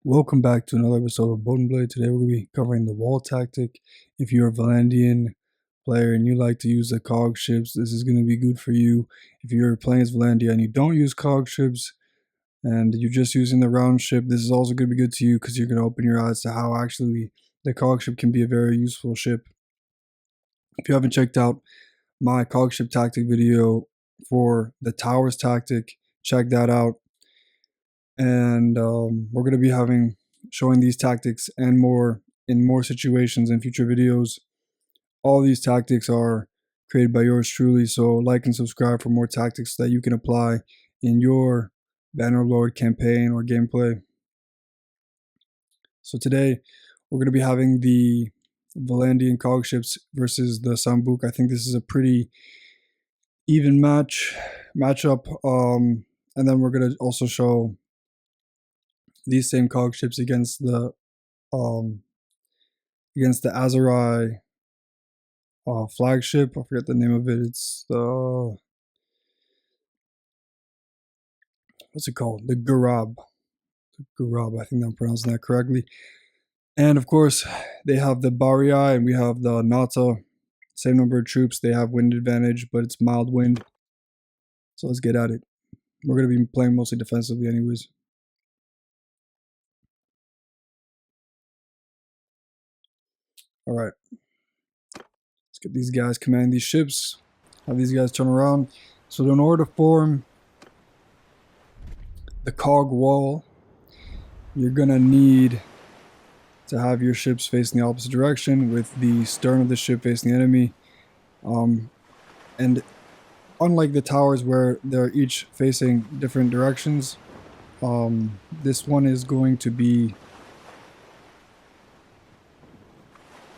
Welcome back to another episode of Boat and Blade. Today we're going to be covering the wall tactic. If you're a Vlandian player and you like to use the Cog ships, this is going to be good for you. If you're playing as Vlandia and you don't use Cog ships and you're just using the round ship, this is also going to be good to you because you're going to open your eyes to how actually the Cog ship can be a very useful ship. If you haven't checked out my Cog ship tactic video for the towers tactic, check that out. And we're going to be showing these tactics and more in more situations in future videos. All these tactics are created by yours truly, so like and subscribe for more tactics that you can apply in your Bannerlord campaign or gameplay. So today we're going to be having the Vlandian Cog ships versus the Sambuks. I think this is a pretty even matchup, and then we're going to also show these same Cog ships against the Aserai flagship. I forget the name of it. It's the what's it called? The Ghurab. Ghurab. I think I'm pronouncing that correctly. And of course, they have the Bahriyah and we have the Nauta. Same number of troops. They have wind advantage, but it's mild wind. So let's get at it. We're gonna be playing mostly defensively, anyways. All right, let's get these guys command these ships. Have these guys turn around. So in order to form the cog wall, you're gonna need to have your ships facing the opposite direction with the stern of the ship facing the enemy. And unlike the towers where they're each facing different directions, this one is going to be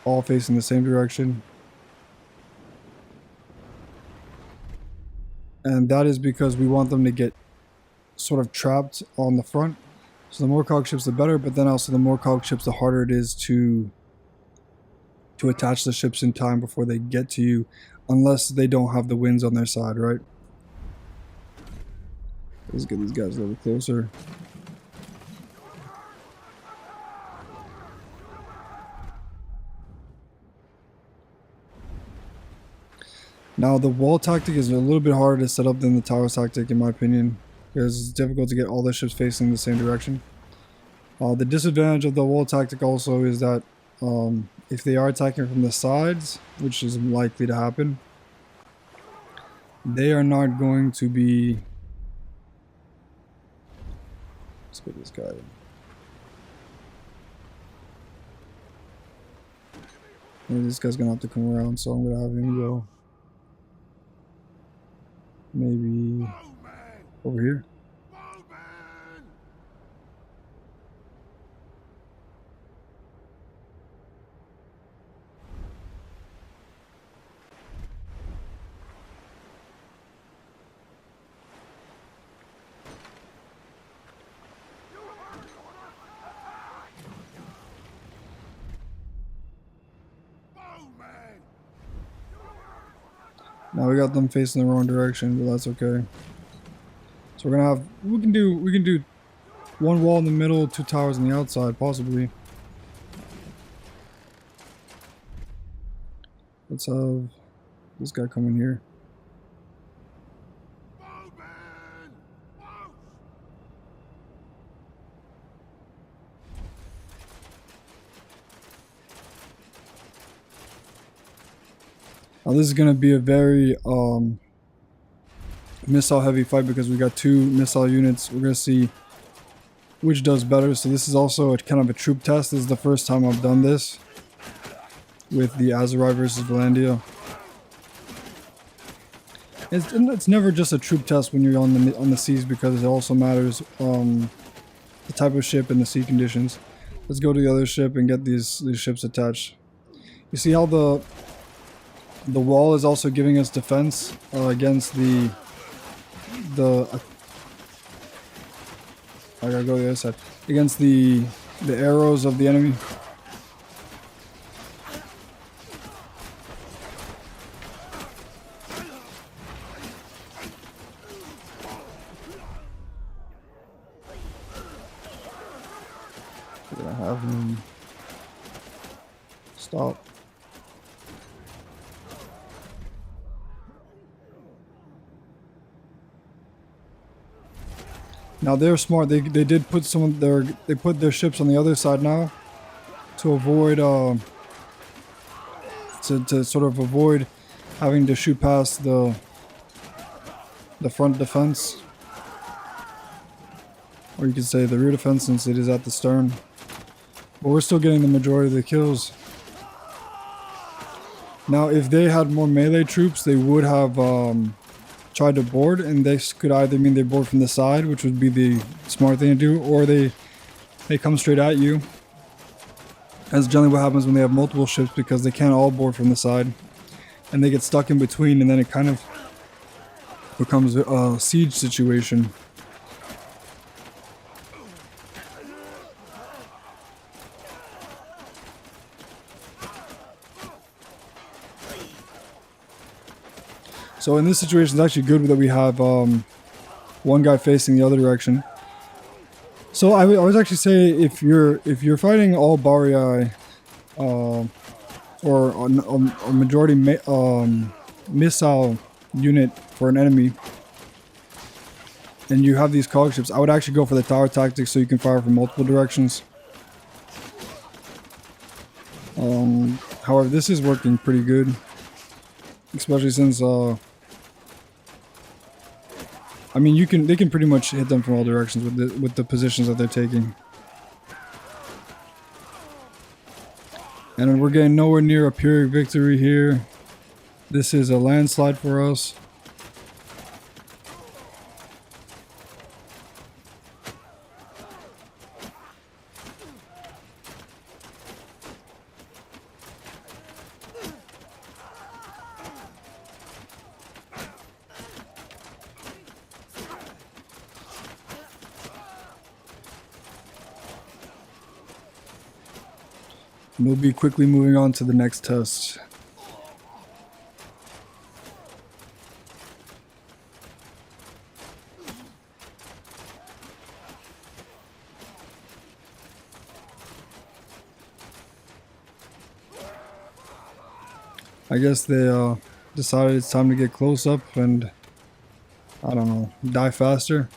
all facing the same direction. And that is because we want them to get sort of trapped on the front. So the more cog ships the better, but then also the more cog ships the harder it is to attach the ships in time before they get to you, unless they don't have the winds on their side, right? Let's get these guys a little closer. Now the wall tactic is a little bit harder to set up than the tower tactic in my opinion, because it's difficult to get all the ships facing the same direction. The disadvantage of the wall tactic also is that if they are attacking from the sides, which is likely to happen, they are not going to be... Let's get this guy in. This guy's gonna have to come around, so I'm gonna have him go maybe over here. Now we got them facing the wrong direction, but that's okay. So we're gonna have we can do one wall in the middle, two towers on the outside, possibly. Let's have this guy come in here. Now this is going to be a very missile heavy fight because we got two missile units. We're going to see which does better. So this is also kind of a troop test. This is the first time I've done this with the Aserai versus Vlandia. It's never just a troop test when you're on the seas, because it also matters the type of ship and the sea conditions. Let's go to the other ship and get these ships attached. You see how the wall is also giving us defense against I gotta go to the other side. Against the arrows of the enemy. We're gonna have him stop. Now they're smart. They did put some of their ships on the other side now to avoid to sort of avoid having to shoot past the front defense, or you could say the rear defense, since it is at the stern. But we're still getting the majority of the kills. Now, if they had more melee troops, they would have tried to board, and this could either mean they board from the side, which would be the smart thing to do, or they come straight at you. That's generally what happens when they have multiple ships, because they can't all board from the side, and they get stuck in between, and then it kind of becomes a siege situation. So in this situation, it's actually good that we have one guy facing the other direction. So I would actually say if you're fighting all Bahriyah or a majority missile unit for an enemy, and you have these cog ships, I would actually go for the tower tactics so you can fire from multiple directions. However, this is working pretty good, especially since I mean, they can pretty much hit them from all directions with the positions that they're taking. And we're getting nowhere near a Pyrrhic victory here. This is a landslide for us. And we'll be quickly moving on to the next test. I guess they decided it's time to get close up and, I don't know, die faster.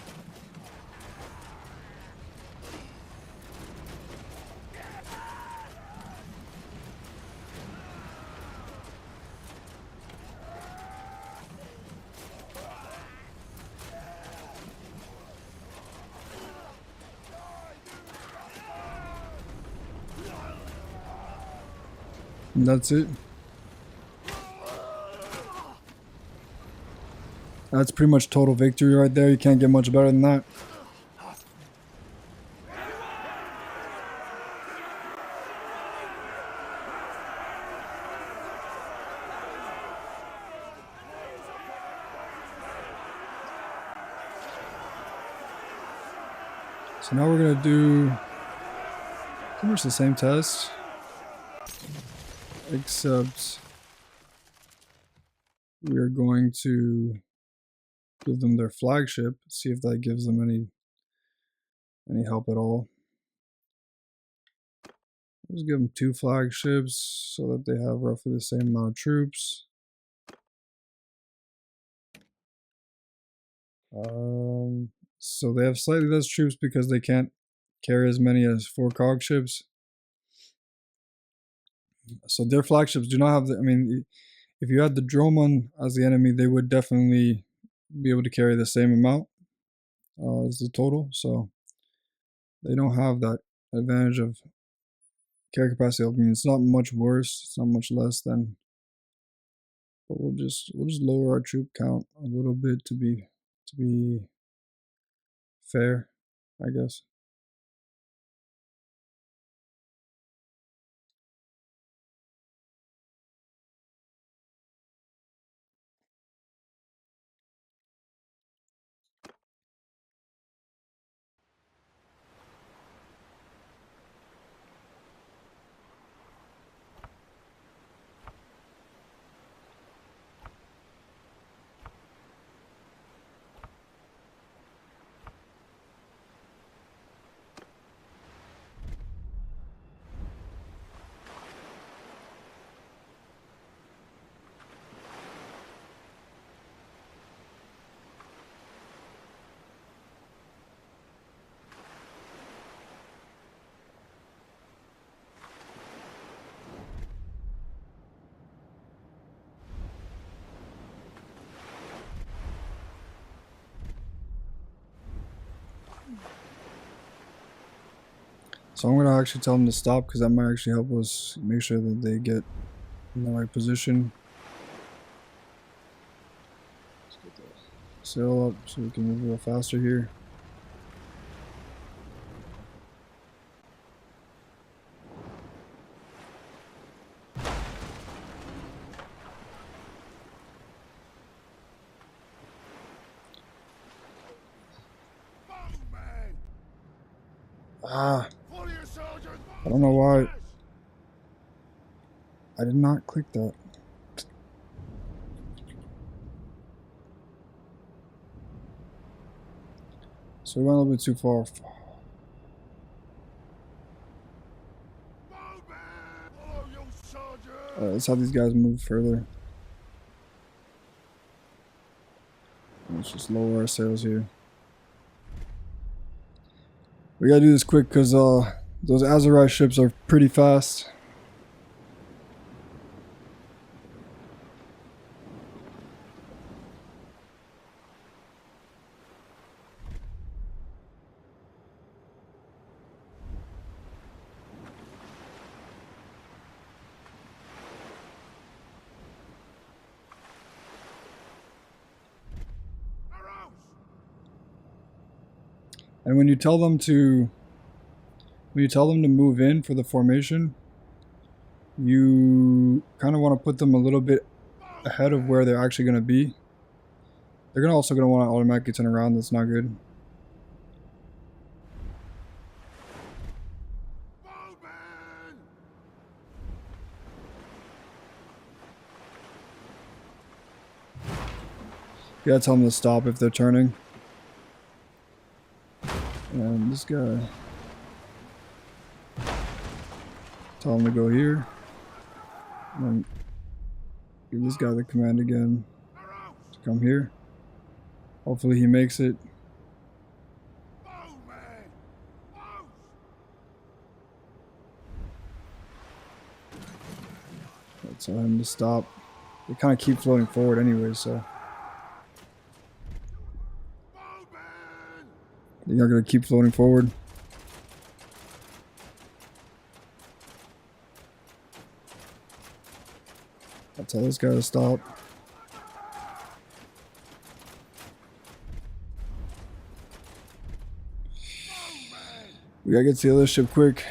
And that's it. That's pretty much total victory right there. You can't get much better than that. So now we're going to do pretty much the same test, except we are going to give them their flagship, see if that gives them any help at all. Let's give them 2 flagships so that they have roughly the same amount of troops. So they have slightly less troops because they can't carry as many as 4 cog ships. So their flagships do not have the, I mean, if you had the Droman as the enemy, they would definitely be able to carry the same amount as the total. So they don't have that advantage of carry capacity. I mean, it's not much worse. It's not much less than. But we'll just lower our troop count a little bit to be fair, I guess. So I'm gonna actually tell them to stop because that might actually help us make sure that they get in the right position. Let's get the sail up so we can move a little faster here. Ah, I don't know why I did not click that. So we went a little bit too far. Alright, let's have these guys move further. Let's just lower our sails here. We gotta do this quick because those Aserai ships are pretty fast. And when you tell them to move in for the formation, you kind of want to put them a little bit ahead of where they're actually going to be. They're also going to want to automatically turn around. That's not good. You gotta tell them to stop if they're turning. And this guy, tell him to go here. And then give this guy the command again to come here. Hopefully he makes it. Let's tell him to stop. They kind of keep floating forward anyway, so. They're not going to keep floating forward. I'll tell this guy to stop. We gotta get to the other ship quick.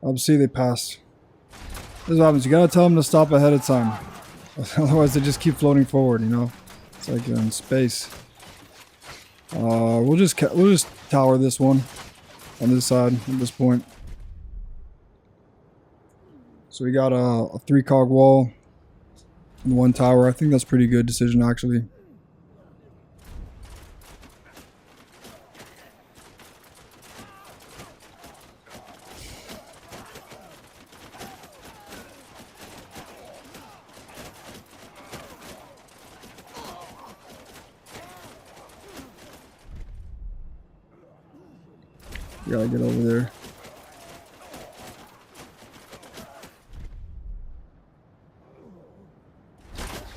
Obviously they passed. This is what happens. You gotta tell them to stop ahead of time. Otherwise they just keep floating forward, you know? It's like you're in space. We'll just tower this one on this side at this point. So we got a 3-cog wall and 1 tower. I think that's a pretty good decision actually. We gotta get over there.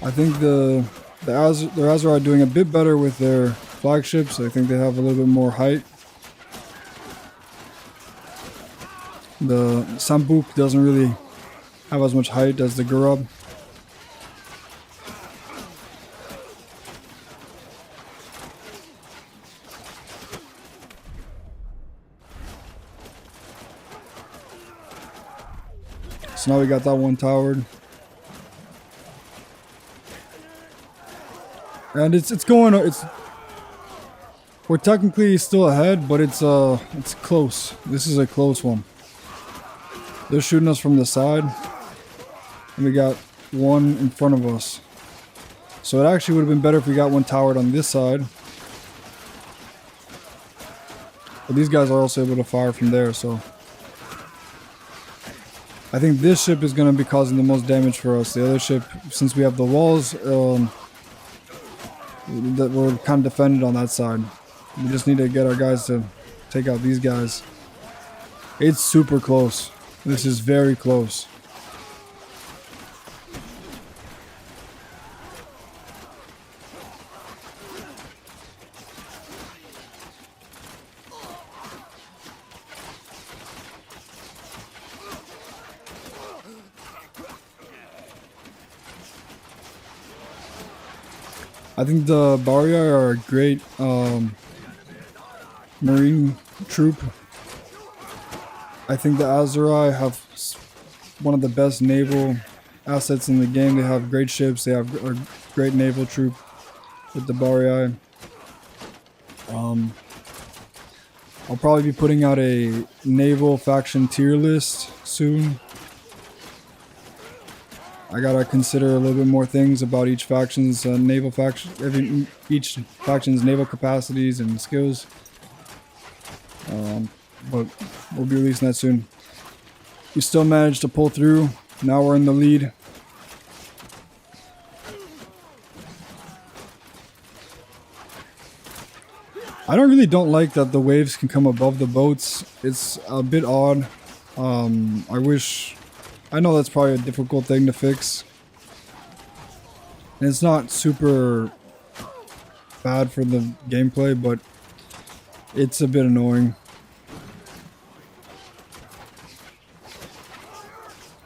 I think the Aserai are doing a bit better with their flagships. I think they have a little bit more height. The Sambuks doesn't really have as much height as the Ghurab. So now we got that one towered. And we're technically still ahead, but it's close. This is a close one. They're shooting us from the side, and we got one in front of us. So it actually would have been better if we got one towered on this side. But these guys are also able to fire from there, so I think this ship is going to be causing the most damage for us. The other ship, since we have the walls, that we're kind of defended on that side. We just need to get our guys to take out these guys. It's super close. This is very close. I think the Bahriyah are a great marine troop. I think the Aserai have one of the best naval assets in the game. They have great ships. They have a great naval troop with the Bahriyah. I'll probably be putting out a naval faction tier list soon. I gotta consider a little bit more things about each faction's naval faction, each faction's naval capacities and skills. But we'll be releasing that soon. We still managed to pull through. Now we're in the lead. I don't like that the waves can come above the boats. It's a bit odd. I know that's probably a difficult thing to fix. And it's not super bad for the gameplay, but it's a bit annoying.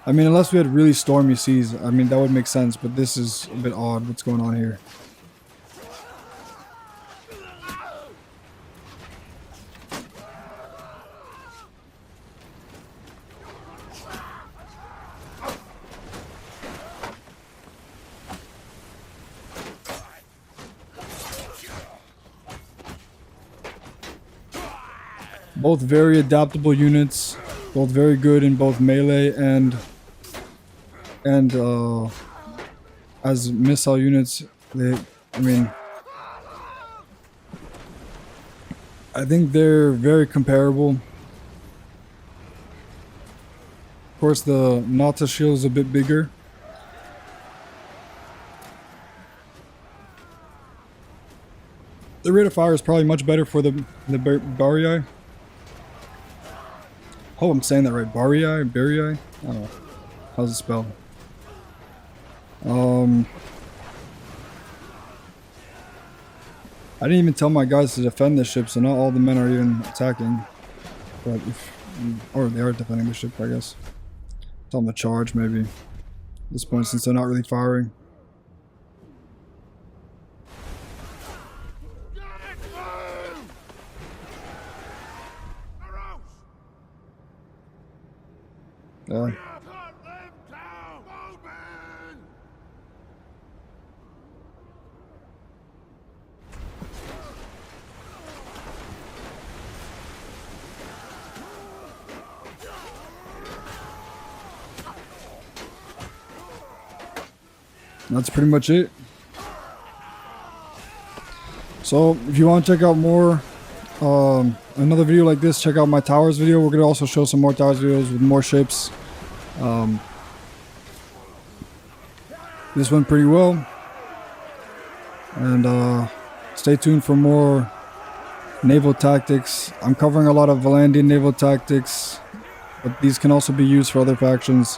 I mean, unless we had really stormy seas, I mean, that would make sense, but this is a bit odd what's going on here. Both very adaptable units, both very good in both melee and as missile units. I think they're very comparable. Of course, the Nauta shield is a bit bigger. The rate of fire is probably much better for the Bahriyah. Oh, I'm saying that right. Bahriyah? I don't know. How's it spelled? I didn't even tell my guys to defend the ship, so not all the men are even attacking. But or they are defending the ship, I guess. Tell them to charge, maybe. At this point, since they're not really firing. Yeah. That's pretty much it. So if you want to check out more another video like this, check out my towers video. We're gonna also show some more towers videos with more ships. This went pretty well, and stay tuned for more naval tactics. I'm covering a lot of Vlandian naval tactics, but these can also be used for other factions.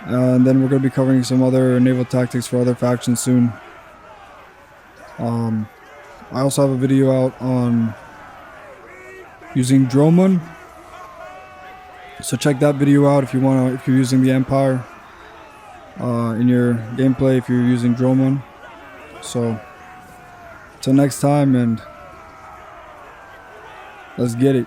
And then we're going to be covering some other naval tactics for other factions soon. I also have a video out on using Dromon, so check that video out if you want to. If you're using the Empire in your gameplay, if you're using Dromon. So till next time, and let's get it.